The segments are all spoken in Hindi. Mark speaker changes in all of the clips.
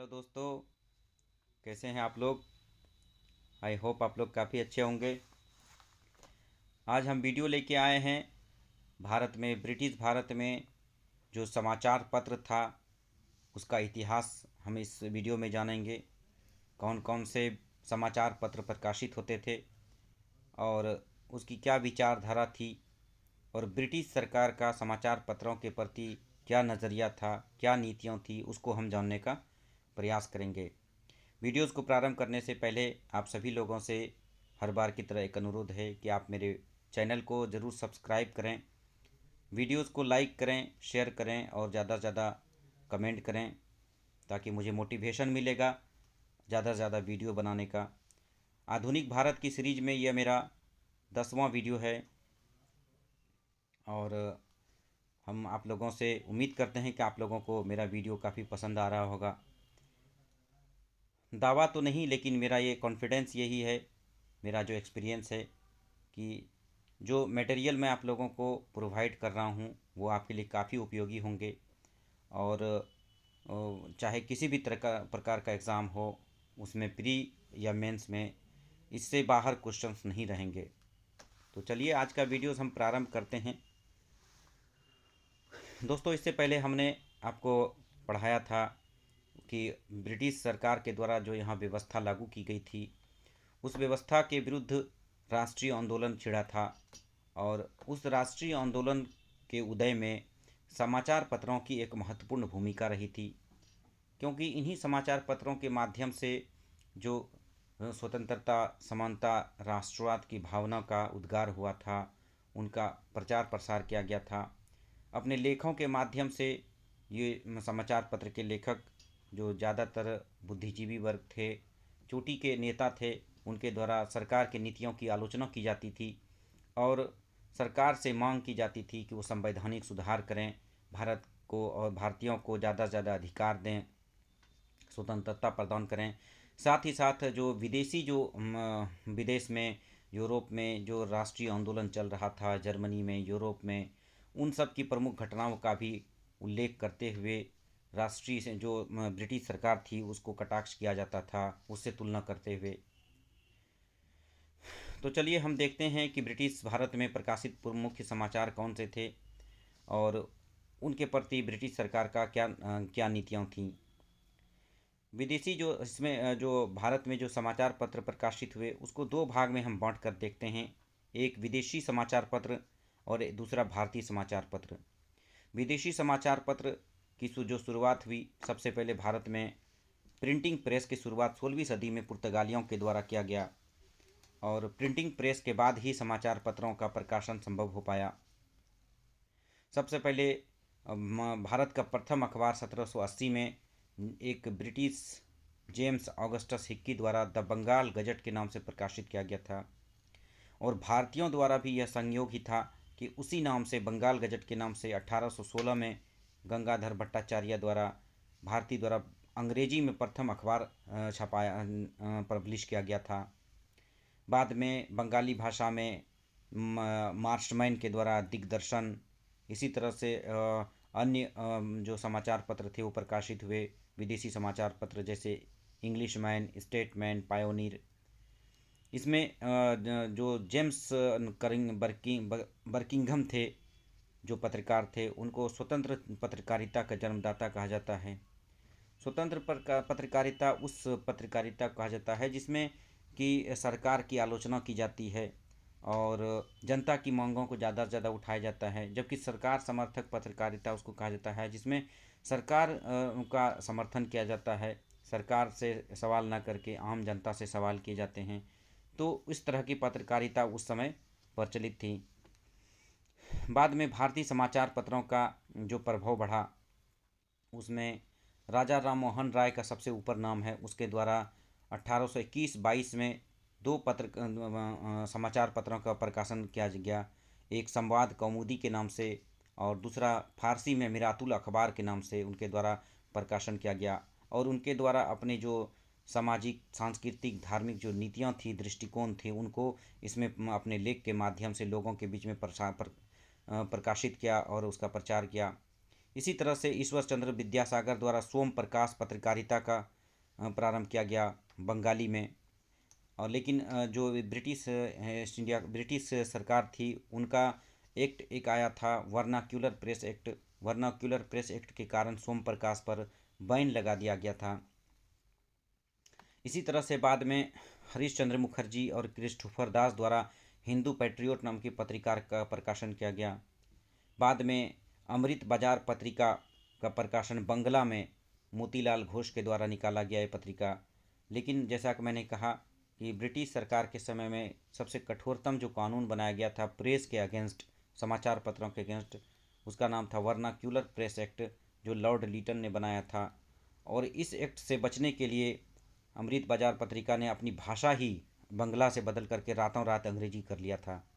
Speaker 1: हेलो दोस्तों, कैसे हैं आप लोग। आई होप आप लोग काफ़ी अच्छे होंगे। आज हम वीडियो लेके आए हैं भारत में, ब्रिटिश भारत में जो समाचार पत्र था उसका इतिहास हम इस वीडियो में जानेंगे। कौन कौन से समाचार पत्र प्रकाशित होते थे और उसकी क्या विचारधारा थी और ब्रिटिश सरकार का समाचार पत्रों के प्रति क्या नज़रिया था, क्या नीतियाँ थी, उसको हम जानने का प्रयास करेंगे। वीडियोस को प्रारंभ करने से पहले आप सभी लोगों से हर बार की तरह एक अनुरोध है कि आप मेरे चैनल को ज़रूर सब्सक्राइब करें, वीडियोस को लाइक करें, शेयर करें और ज़्यादा से ज़्यादा कमेंट करें ताकि मुझे मोटिवेशन मिलेगा ज़्यादा से ज़्यादा वीडियो बनाने का। आधुनिक भारत की सीरीज़ में यह मेरा 10वां वीडियो है और हम आप लोगों से उम्मीद करते हैं कि आप लोगों को मेरा वीडियो काफ़ी पसंद आ रहा होगा। दावा तो नहीं, लेकिन मेरा ये कॉन्फिडेंस यही है, मेरा जो एक्सपीरियंस है कि जो मटेरियल मैं आप लोगों को प्रोवाइड कर रहा हूँ वो आपके लिए काफ़ी उपयोगी होंगे और चाहे किसी भी तरह का प्रकार का एग्ज़ाम हो, उसमें प्री या मेंस में इससे बाहर क्वेश्चंस नहीं रहेंगे। तो चलिए आज का वीडियोस हम प्रारंभ करते हैं। दोस्तों, इससे पहले हमने आपको पढ़ाया था कि ब्रिटिश सरकार के द्वारा जो यहाँ व्यवस्था लागू की गई थी उस व्यवस्था के विरुद्ध राष्ट्रीय आंदोलन छिड़ा था और उस राष्ट्रीय आंदोलन के उदय में समाचार पत्रों की एक महत्वपूर्ण भूमिका रही थी, क्योंकि इन्हीं समाचार पत्रों के माध्यम से जो स्वतंत्रता, समानता, राष्ट्रवाद की भावना का उद्गार हुआ था, उनका प्रचार प्रसार किया गया था। अपने लेखों के माध्यम से ये समाचार पत्र के लेखक जो ज़्यादातर बुद्धिजीवी वर्ग थे, चोटी के नेता थे, उनके द्वारा सरकार की नीतियों की आलोचना की जाती थी और सरकार से मांग की जाती थी कि वो संवैधानिक सुधार करें, भारत को और भारतीयों को ज़्यादा से ज़्यादा अधिकार दें, स्वतंत्रता प्रदान करें। साथ ही साथ जो विदेशी जो विदेश में, यूरोप में जो राष्ट्रीय आंदोलन चल रहा था, जर्मनी में, यूरोप में, उन सब की प्रमुख घटनाओं का भी उल्लेख करते हुए राष्ट्रीय से जो ब्रिटिश सरकार थी उसको कटाक्ष किया जाता था, उससे तुलना करते हुए। तो चलिए हम देखते हैं कि ब्रिटिश भारत में प्रकाशित मुख्य समाचार कौन से थे और उनके प्रति ब्रिटिश सरकार का क्या नीतियाँ थीं। विदेशी जो इसमें जो भारत में जो समाचार पत्र प्रकाशित हुए उसको दो भाग में हम बांट कर देखते हैं, एक विदेशी समाचार पत्र और दूसरा भारतीय समाचार पत्र। विदेशी समाचार पत्र की जो शुरुआत हुई, सबसे पहले भारत में प्रिंटिंग प्रेस की शुरुआत 16वीं सदी में पुर्तगालियों के द्वारा किया गया और प्रिंटिंग प्रेस के बाद ही समाचार पत्रों का प्रकाशन संभव हो पाया। सबसे पहले भारत का प्रथम अखबार 1780 में एक ब्रिटिश जेम्स ऑगस्टस हिक्की द्वारा द बंगाल गजट के नाम से प्रकाशित किया गया था और भारतीयों द्वारा भी यह संयोग ही था कि उसी नाम से, बंगाल गजट के नाम से 1816 में गंगाधर भट्टाचार्य द्वारा भारतीय द्वारा अंग्रेजी में प्रथम अखबार छपाया पब्लिश किया गया था। बाद में बंगाली भाषा में मार्शमैन के द्वारा दिग्दर्शन, इसी तरह से अन्य जो समाचार पत्र थे वो प्रकाशित हुए, विदेशी समाचार पत्र जैसे इंग्लिश मैन, स्टेटमैन, पायोनीर। इसमें जो जेम्स बर्किंघम थे, जो पत्रकार थे, उनको स्वतंत्र पत्रकारिता का जन्मदाता कहा जाता है। स्वतंत्र पत्रकारिता उस पत्रकारिता कहा जाता है जिसमें कि सरकार की आलोचना की जाती है और जनता की मांगों को ज़्यादा से ज़्यादा उठाया जाता है, जबकि सरकार समर्थक पत्रकारिता उसको कहा जाता है जिसमें सरकार का समर्थन किया जाता है, सरकार से सवाल ना करके आम जनता से सवाल किए जाते हैं। तो इस तरह की पत्रकारिता उस समय प्रचलित थी। बाद में भारतीय समाचार पत्रों का जो प्रभाव बढ़ा उसमें राजा राम मोहन राय का सबसे ऊपर नाम है। उसके द्वारा 1821-22 में दो समाचार पत्रों का प्रकाशन किया गया, एक संवाद कौमुदी के नाम से और दूसरा फारसी में मिरातुल अखबार के नाम से उनके द्वारा प्रकाशन किया गया और उनके द्वारा अपने जो सामाजिक, सांस्कृतिक, धार्मिक जो नीतियाँ थी, दृष्टिकोण थे, उनको इसमें अपने लेख के माध्यम से लोगों के बीच में प्रकाशित किया और उसका प्रचार किया। इसी तरह से ईश्वर चंद्र विद्यासागर द्वारा सोम प्रकाश पत्रकारिता का प्रारंभ किया गया बंगाली में। और लेकिन जो ब्रिटिश ईस्ट इंडिया ब्रिटिश सरकार थी, उनका एक्ट एक आया था vernacular press act. Vernacular press act के कारण सोम प्रकाश पर बैन लगा दिया गया था। इसी तरह से बाद में हरीश चंद्र मुखर्जी और क्रिस्टोफर दास द्वारा हिंदू पैट्रियोट नाम की पत्रिका का प्रकाशन किया गया। बाद में अमृत बाजार पत्रिका का प्रकाशन बंगला में मोतीलाल घोष के द्वारा निकाला गया ये पत्रिका। लेकिन जैसा कि मैंने कहा कि ब्रिटिश सरकार के समय में सबसे कठोरतम जो कानून बनाया गया था प्रेस के अगेंस्ट, समाचार पत्रों के अगेंस्ट, उसका नाम था वर्नाक्यूलर प्रेस एक्ट, जो लॉर्ड लीटन ने बनाया था। और इस एक्ट से बचने के लिए अमृत बाजार पत्रिका ने अपनी भाषा ही बंगला से बदल करके रातों रात अंग्रेजी कर लिया था।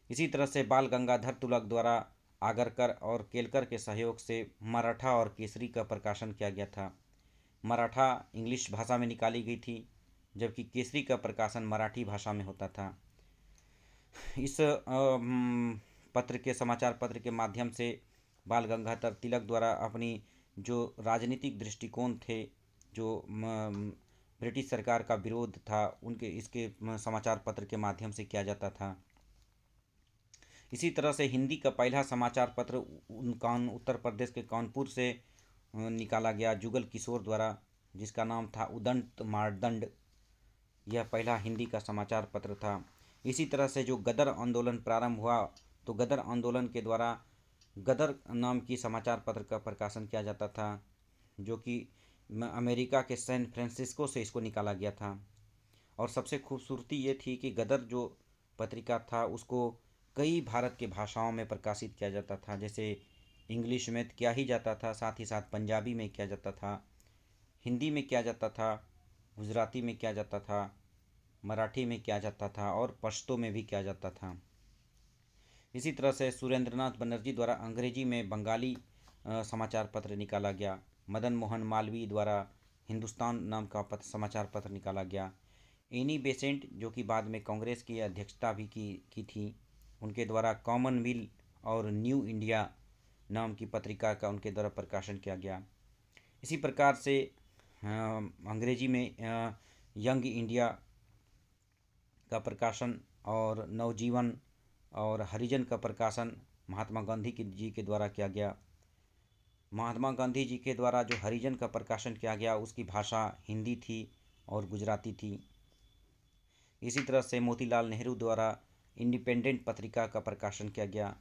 Speaker 1: इसी तरह से बाल गंगाधर तिलक द्वारा आगरकर और केलकर के सहयोग से मराठा और केसरी का प्रकाशन किया गया था। मराठा इंग्लिश भाषा में निकाली गई थी, जबकि केसरी का प्रकाशन मराठी भाषा में होता था। इस पत्र के समाचार पत्र के माध्यम से बाल गंगाधर तिलक द्वारा अपनी जो राजनीतिक दृष्टिकोण थे, जो ब्रिटिश सरकार का विरोध था, उनके इसके समाचार पत्र के माध्यम से किया जाता था। इसी तरह से हिंदी का पहला समाचार पत्र उत्तर प्रदेश के कानपुर से निकाला गया जुगल किशोर द्वारा, जिसका नाम था उदंत मारदंड। यह पहला हिंदी का समाचार पत्र था। इसी तरह से जो गदर आंदोलन प्रारंभ हुआ, तो गदर आंदोलन के द्वारा गदर नाम की समाचार पत्र का प्रकाशन किया जाता था, जो कि अमेरिका के सैन फ्रांसिस्को से इसको निकाला गया था। और सबसे खूबसूरती ये थी कि गदर जो पत्रिका था उसको कई भारत के भाषाओं में प्रकाशित किया जाता था। जैसे इंग्लिश में किया ही जाता था, साथ ही साथ पंजाबी में किया जाता था, हिंदी में किया जाता था, गुजराती में किया जाता था, मराठी में किया जाता था और पश्तो में भी किया जाता था। इसी तरह से सुरेंद्रनाथ बनर्जी द्वारा अंग्रेजी में बंगाली समाचार पत्र निकाला गया। मदन मोहन मालवीय द्वारा हिंदुस्तान नाम का समाचार पत्र निकाला गया। एनी बेसेंट, जो कि बाद में कांग्रेस की अध्यक्षता भी की थी, उनके द्वारा कॉमनवेल्थ और न्यू इंडिया नाम की पत्रिका का उनके द्वारा प्रकाशन किया गया। इसी प्रकार से अंग्रेजी में यंग इंडिया का प्रकाशन और नवजीवन और हरिजन का प्रकाशन महात्मा गांधी जी के द्वारा किया गया। महात्मा गांधी जी के द्वारा जो हरिजन का प्रकाशन किया गया उसकी भाषा हिंदी थी और गुजराती थी। इसी तरह से मोतीलाल नेहरू द्वारा इंडिपेंडेंट पत्रिका का प्रकाशन किया गया।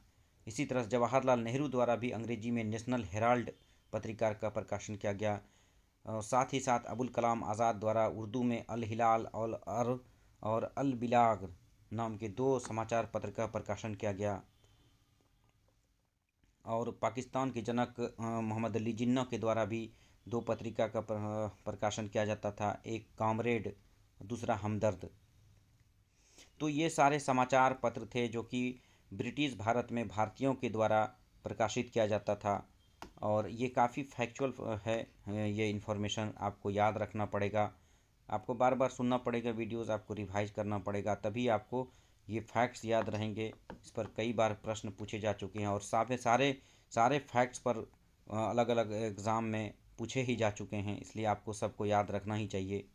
Speaker 1: इसी तरह जवाहरलाल नेहरू द्वारा भी अंग्रेजी में नेशनल हेराल्ड पत्रिका का प्रकाशन किया गया। साथ ही साथ अबुल कलाम आज़ाद द्वारा उर्दू में अल हिलाल और अल बिलाग नाम के 2 समाचार पत्र का प्रकाशन किया गया। और पाकिस्तान के जनक मोहम्मद अली जिन्ना के द्वारा भी 2 पत्रिका का प्रकाशन किया जाता था, एक कामरेड, दूसरा हमदर्द। तो ये सारे समाचार पत्र थे जो कि ब्रिटिश भारत में भारतीयों के द्वारा प्रकाशित किया जाता था। और ये काफ़ी फैक्चुअल है, ये इन्फॉर्मेशन आपको याद रखना पड़ेगा, आपको बार बार सुनना पड़ेगा, वीडियोस आपको रिवाइज करना पड़ेगा, तभी आपको ये फैक्ट्स याद रहेंगे। इस पर कई बार प्रश्न पूछे जा चुके हैं और सारे फैक्ट्स पर अलग अलग एग्ज़ाम में पूछे ही जा चुके हैं, इसलिए आपको सबको याद रखना ही चाहिए।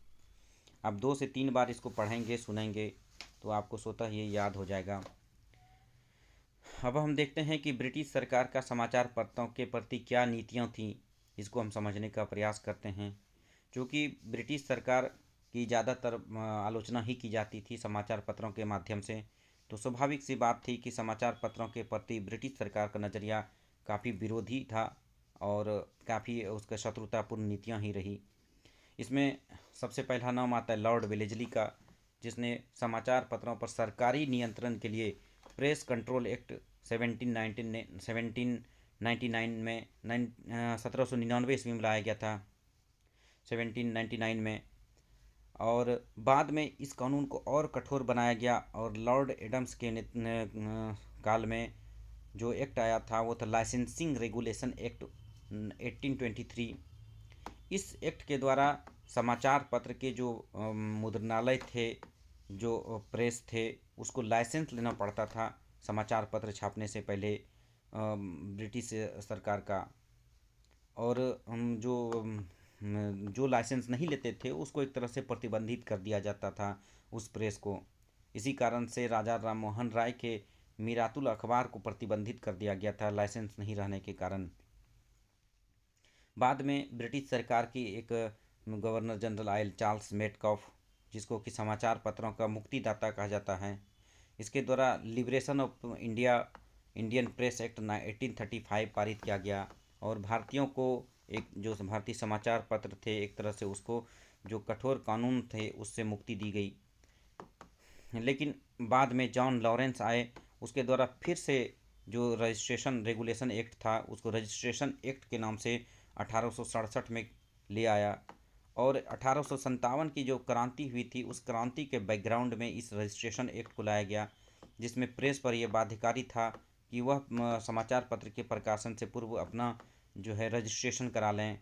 Speaker 1: आप 2 से 3 बार इसको पढ़ेंगे, सुनेंगे, तो आपको स्वतः ये याद हो जाएगा। अब हम देखते हैं कि ब्रिटिश सरकार का समाचार पत्रों के प्रति क्या नीतियाँ थीं, इसको हम समझने का प्रयास करते हैं। क्योंकि ब्रिटिश सरकार की ज़्यादातर आलोचना ही की जाती थी समाचार पत्रों के माध्यम से, तो स्वाभाविक सी बात थी कि समाचार पत्रों के प्रति ब्रिटिश सरकार का नज़रिया काफ़ी विरोधी था और काफ़ी उसका शत्रुतापूर्ण नीतियाँ ही रही। इसमें सबसे पहला नाम आता है लॉर्ड वेलेस्ली का, जिसने समाचार पत्रों पर सरकारी नियंत्रण के लिए प्रेस कंट्रोल एक्ट 1799 में 1799 ईस्वी में लाया गया था, 1799 में। और बाद में इस कानून को और कठोर बनाया गया और लॉर्ड एडम्स के काल में जो एक्ट आया था वो था लाइसेंसिंग रेगुलेशन एक्ट 1823। इस एक्ट के द्वारा समाचार पत्र के जो मुद्रणालय थे, जो प्रेस थे, उसको लाइसेंस लेना पड़ता था समाचार पत्र छापने से पहले ब्रिटिश सरकार का। और जो लाइसेंस नहीं लेते थे उसको एक तरह से प्रतिबंधित कर दिया जाता था उस प्रेस को। इसी कारण से राजा राम मोहन राय के मीरातुल अखबार को प्रतिबंधित कर दिया गया था लाइसेंस नहीं रहने के कारण। बाद में ब्रिटिश सरकार की एक governor general oil Charles Metcalfe, जिसको कि समाचार पत्रों का मुक्तिदाता कहा जाता है, इसके द्वारा liberation of Indian press act 1835 पारित किया गया और भारतीयों को एक जो भारतीय समाचार पत्र थे एक तरह से उसको जो कठोर कानून थे उससे मुक्ति दी गई। लेकिन बाद में जॉन लॉरेंस आए, उसके द्वारा फिर से जो रजिस्ट्रेशन रेगुलेशन एक्ट था उसको रजिस्ट्रेशन एक्ट के नाम से 1867 में ले आया और 1857 की जो क्रांति हुई थी उस क्रांति के बैकग्राउंड में इस रजिस्ट्रेशन एक्ट को लाया गया, जिसमें प्रेस पर यह बाध्यकारी था कि वह समाचार पत्र के प्रकाशन से पूर्व अपना जो है रजिस्ट्रेशन करा लें।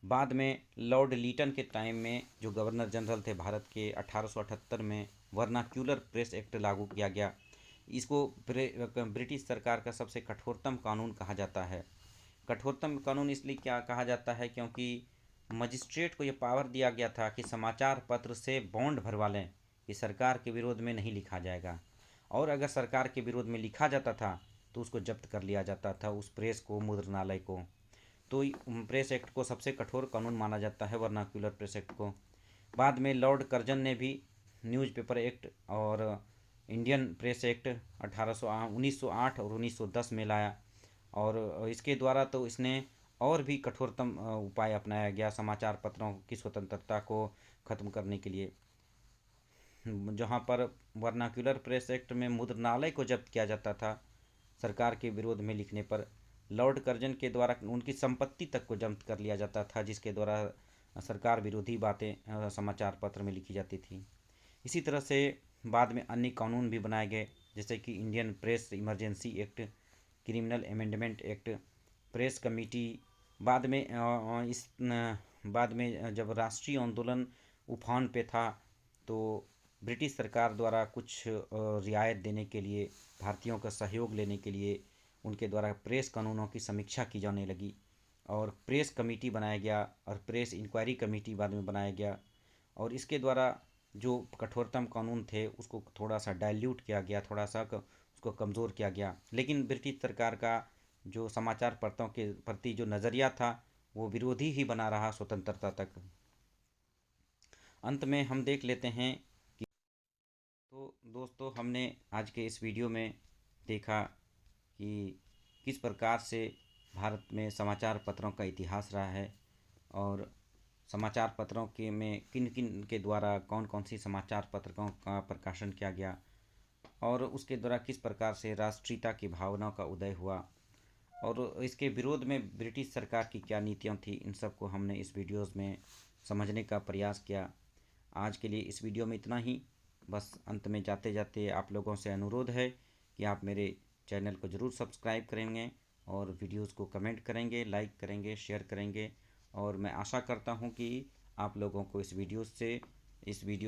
Speaker 1: बाद में लॉर्ड लीटन के टाइम में जो गवर्नर जनरल थे भारत के, 1878 में वर्नाक्यूलर प्रेस एक्ट लागू किया गया। इसको ब्रिटिश सरकार का सबसे कठोरतम कानून कहा जाता है। कठोरतम कानून इसलिए क्या कहा जाता है क्योंकि मजिस्ट्रेट को यह पावर दिया गया था कि समाचार पत्र से बॉन्ड भरवा लें कि सरकार के विरोध में नहीं लिखा जाएगा, और अगर सरकार के विरोध में लिखा जाता था तो उसको जब्त कर लिया जाता था, उस प्रेस को, मुद्रणालय को। तो प्रेस एक्ट को सबसे कठोर कानून माना जाता है, वर्नाक्यूलर प्रेस एक्ट को। बाद में लॉर्ड कर्जन ने भी न्यूज़पेपर एक्ट और इंडियन प्रेस एक्ट 1908 और 1910 में लाया और इसके द्वारा तो इसने और भी कठोरतम उपाय अपनाया गया समाचार पत्रों की स्वतंत्रता को ख़त्म करने के लिए। जहाँ पर वर्नाक्यूलर प्रेस एक्ट में मुद्रणालय को जब्त किया जाता था सरकार के विरोध में लिखने पर, लॉर्ड कर्जन के द्वारा उनकी संपत्ति तक को जब्त कर लिया जाता था, जिसके द्वारा सरकार विरोधी बातें समाचार पत्र में लिखी जाती थी। इसी तरह से बाद में अन्य कानून भी बनाए गए, जैसे कि Indian press emergency act, criminal amendment act, press committee. बाद में जब राष्ट्रीय आंदोलन उफान पे था तो ब्रिटिश सरकार द्वारा कुछ रियायत देने के लिए, भारतीयों का सहयोग लेने के लिए उनके द्वारा प्रेस कानूनों की समीक्षा की जाने लगी और प्रेस कमेटी बनाया गया और प्रेस इंक्वायरी कमेटी बाद में बनाया गया और इसके द्वारा जो कठोरतम कानून थे उसको थोड़ा सा डाइल्यूट किया गया, थोड़ा सा उसको कमज़ोर किया गया। लेकिन ब्रिटिश सरकार का जो समाचार पत्रों के प्रति जो नज़रिया था वो विरोधी ही बना रहा स्वतंत्रता तक। अंत में हम देख लेते हैं कि तो दोस्तों हमने आज के इस वीडियो में देखा कि किस प्रकार से भारत में समाचार पत्रों का इतिहास रहा है और समाचार पत्रों के में किन किन के द्वारा कौन कौन सी समाचार पत्रों का प्रकाशन किया गया और उसके द्वारा किस प्रकार से राष्ट्रीयता की भावनाओं का उदय हुआ और इसके विरोध में ब्रिटिश सरकार की क्या नीतियाँ थी, इन सब को हमने इस वीडियोज़ में समझने का प्रयास किया। आज के लिए इस वीडियो में इतना ही। बस अंत में जाते जाते आप लोगों से अनुरोध है कि आप मेरे चैनल को ज़रूर सब्सक्राइब करेंगे और वीडियोज़ को कमेंट करेंगे, लाइक करेंगे, शेयर करेंगे और मैं आशा करता हूँ कि आप लोगों को इस वीडियो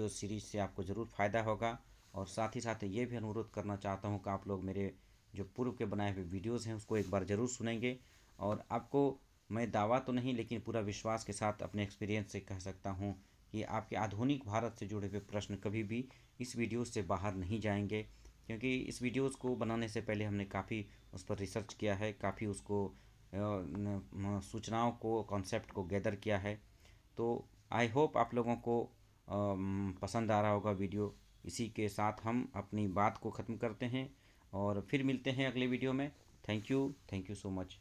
Speaker 1: सीरीज़ से आपको ज़रूर फ़ायदा होगा। और साथ ही साथ ये भी अनुरोध करना चाहता हूँ कि आप लोग मेरे जो पूर्व के बनाए हुए वीडियोज़ हैं उसको एक बार ज़रूर सुनेंगे। और आपको मैं दावा तो नहीं लेकिन पूरा विश्वास के साथ अपने एक्सपीरियंस से कह सकता हूँ कि आपके आधुनिक भारत से जुड़े हुए प्रश्न कभी भी इस वीडियो से बाहर नहीं जाएंगे, क्योंकि इस वीडियोज़ को बनाने से पहले हमने काफ़ी उस पर रिसर्च किया है, काफ़ी उसको सूचनाओं को, कॉन्सेप्ट को गैदर किया है। तो आई होप आप लोगों को पसंद आ रहा होगा वीडियो। इसी के साथ हम अपनी बात को ख़त्म करते हैं और फिर मिलते हैं अगले वीडियो में। Thank you so much.